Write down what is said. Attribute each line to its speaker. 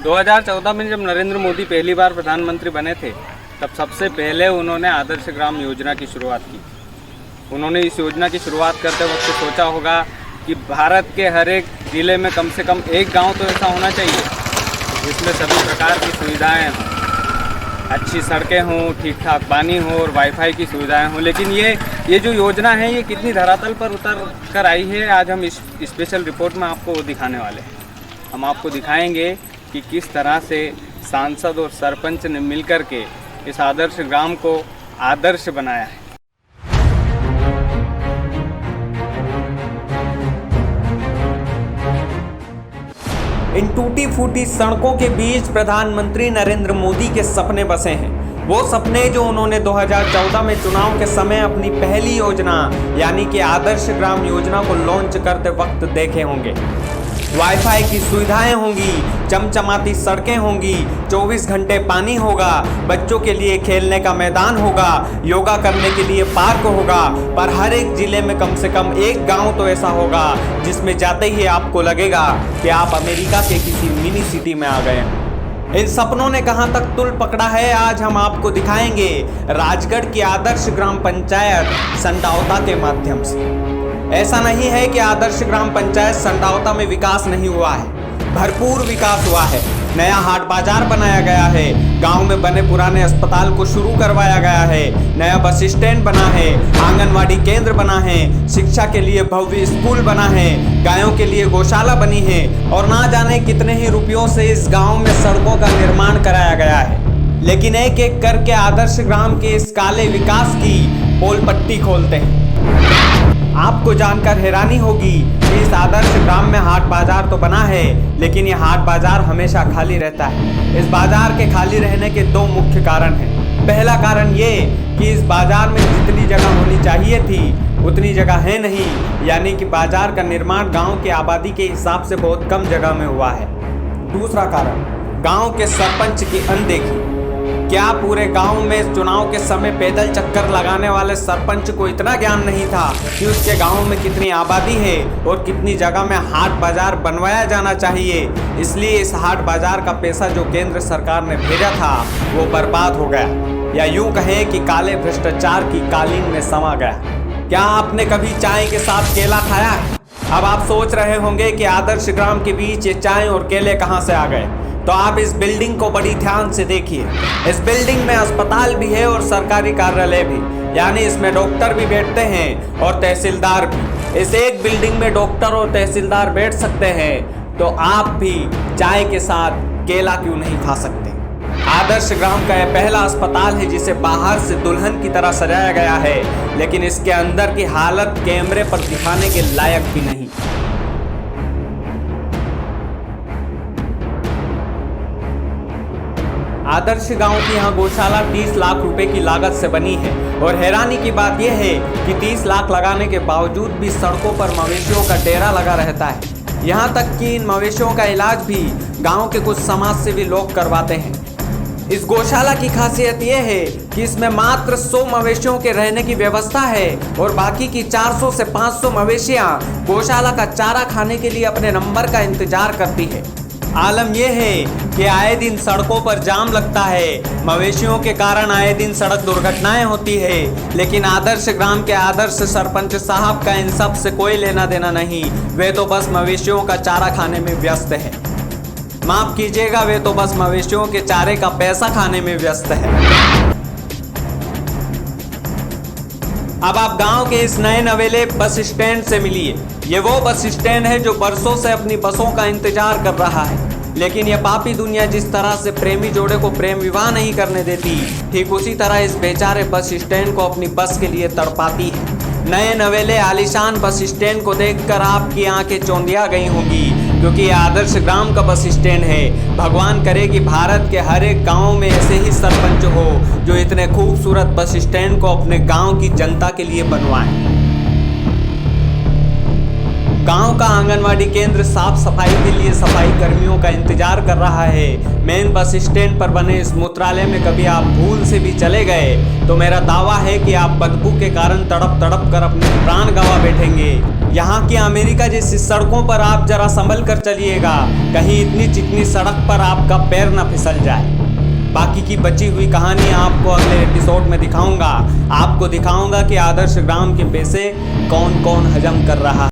Speaker 1: 2014 में जब नरेंद्र मोदी पहली बार प्रधानमंत्री बने थे, तब सबसे पहले उन्होंने आदर्श ग्राम योजना की शुरुआत की। उन्होंने इस योजना की शुरुआत करते वक्त सोचा होगा कि भारत के हर एक ज़िले में कम से कम एक गांव तो ऐसा होना चाहिए जिसमें सभी प्रकार की सुविधाएं हों, अच्छी सड़कें हों, ठीक ठाक पानी हो और वाईफाई की सुविधाएं हों। लेकिन ये जो योजना है ये कितनी धरातल पर उतर कर आई है, आज हम इस स्पेशल रिपोर्ट में आपको वो दिखाने वाले हैं। हम आपको दिखाएंगे कि किस तरह से सांसद और सरपंच ने मिलकर के इस आदर्श ग्राम को आदर्श बनाया है।
Speaker 2: इन टूटी फूटी सड़कों के बीच प्रधानमंत्री नरेंद्र मोदी के सपने बसे हैं। वो सपने जो उन्होंने 2014 में चुनाव के समय अपनी पहली योजना यानी कि आदर्श ग्राम योजना को लॉन्च करते वक्त देखे होंगे। वाईफाई की सुविधाएं होंगी, चमचमाती सड़कें होंगी, 24 घंटे पानी होगा, बच्चों के लिए खेलने का मैदान होगा, योगा करने के लिए पार्क होगा, पर हर एक जिले में कम से कम एक गांव तो ऐसा होगा जिसमें जाते ही आपको लगेगा कि आप अमेरिका के किसी मिनी सिटी में आ गए हैं। इन सपनों ने कहां तक तुल पकड़ा है, आज हम आपको दिखाएंगे राजगढ़ की आदर्श ग्राम पंचायत संडावता के माध्यम से। ऐसा नहीं है कि आदर्श ग्राम पंचायत संडावता में विकास नहीं हुआ है, भरपूर विकास हुआ है। नया हाट बाजार बनाया गया है, गांव में बने पुराने अस्पताल को शुरू करवाया गया है, नया बस स्टैंड बना है, आंगनवाड़ी केंद्र बना है, शिक्षा के लिए भव्य स्कूल बना है, गायों के लिए गौशाला बनी है और ना जाने कितने ही रुपयों से इस गांव में सड़कों का निर्माण कराया गया है। लेकिन एक एक करके आदर्श ग्राम के इस काले विकास की पोल पट्टी खोलते हैं। आपको जानकर हैरानी होगी कि इस आदर्श ग्राम में हाट बाजार तो बना है, लेकिन ये हाट बाजार हमेशा खाली रहता है। इस बाजार के खाली रहने के दो मुख्य कारण हैं। पहला कारण ये कि इस बाजार में जितनी जगह होनी चाहिए थी उतनी जगह है नहीं, यानी कि बाजार का निर्माण गांव की आबादी के हिसाब से बहुत कम जगह में हुआ है। दूसरा कारण गांव के सरपंच की अनदेखी। क्या पूरे गांव में चुनाव के समय पैदल चक्कर लगाने वाले सरपंच को इतना ज्ञान नहीं था कि उसके गांव में कितनी आबादी है और कितनी जगह में हाट बाजार बनवाया जाना चाहिए? इसलिए इस हाट बाजार का पैसा जो केंद्र सरकार ने भेजा था वो बर्बाद हो गया, या यूं कहें कि काले भ्रष्टाचार की कालीन में समा गया। क्या आपने कभी चाय के साथ केला खाया है? अब आप सोच रहे होंगे कि आदर्श ग्राम के बीच ये चाय और केले कहाँ से आ गए, तो आप इस बिल्डिंग को बड़ी ध्यान से देखिए। इस बिल्डिंग में अस्पताल भी है और सरकारी कार्यालय भी, यानी इसमें डॉक्टर भी बैठते हैं और तहसीलदार भी। इस एक बिल्डिंग में डॉक्टर और तहसीलदार बैठ सकते हैं, तो आप भी चाय के साथ केला क्यों नहीं खा सकते? आदर्श ग्राम का यह पहला अस्पताल है जिसे बाहर से दुल्हन की तरह सजाया गया है, लेकिन इसके अंदर की हालत कैमरे पर दिखाने के लायक भी नहीं। आदर्श गांव की यहाँ गौशाला 30 लाख रुपए की लागत से बनी है और हैरानी की बात यह है कि 30 लाख लगाने के बावजूद भी सड़कों पर मवेशियों का डेरा लगा रहता है। यहाँ तक कि इन मवेशियों का इलाज भी गांव के कुछ समाजसेवी लोग करवाते हैं। इस गौशाला की खासियत यह है कि इसमें मात्र 100 मवेशियों के रहने की व्यवस्था है और बाकी की 400 से 500 मवेशियाँ गौशाला का चारा खाने के लिए अपने नंबर का इंतजार करती है। आलम यह है कि आए दिन सड़कों पर जाम लगता है, मवेशियों के कारण आए दिन सड़क दुर्घटनाएं होती है, लेकिन आदर्श ग्राम के आदर्श सरपंच साहब का इन सब से कोई लेना देना नहीं। वे तो बस मवेशियों का चारा खाने में व्यस्त है। माफ कीजिएगा, वे तो बस मवेशियों के चारे का पैसा खाने में व्यस्त है। अब आप गांव के इस नए नवेले बस स्टैंड से मिलिए। ये वो बस स्टैंड है जो बरसों से अपनी बसों का इंतजार कर रहा है, लेकिन यह पापी दुनिया जिस तरह से प्रेमी जोड़े को प्रेम विवाह नहीं करने देती, ठीक उसी तरह इस बेचारे बस स्टैंड को अपनी बस के लिए तड़पाती है। नए नवेले आलीशान बस स्टैंड को देखकर आपकी आंखें चौंधिया गई होंगी, क्योंकि ये आदर्श ग्राम का बस स्टैंड है। भगवान करे कि भारत के हर एक गांव में ऐसे ही सरपंच हो जो इतने खूबसूरत बस स्टैंड को अपने गांव की जनता के लिए बनवाएं। गांव का आंगनवाड़ी केंद्र साफ सफाई के लिए सफाई कर्मियों का इंतजार कर रहा है। मेन बस स्टैंड पर बने इस मूत्रालय में कभी आप भूल से भी चले गए तो मेरा दावा है कि आप बदबू के कारण तड़प तड़प कर अपने प्राण गंवा बैठेंगे। यहाँ की अमेरिका जैसी सड़कों पर आप जरा संभल कर चलिएगा, कहीं इतनी चिकनी सड़क पर आपका पैर न फिसल जाए। बाकी की बची हुई कहानी आपको अगले एपिसोड में दिखाऊंगा। आपको दिखाऊंगा कि आदर्श ग्राम के पैसे कौन कौन हजम कर रहा है।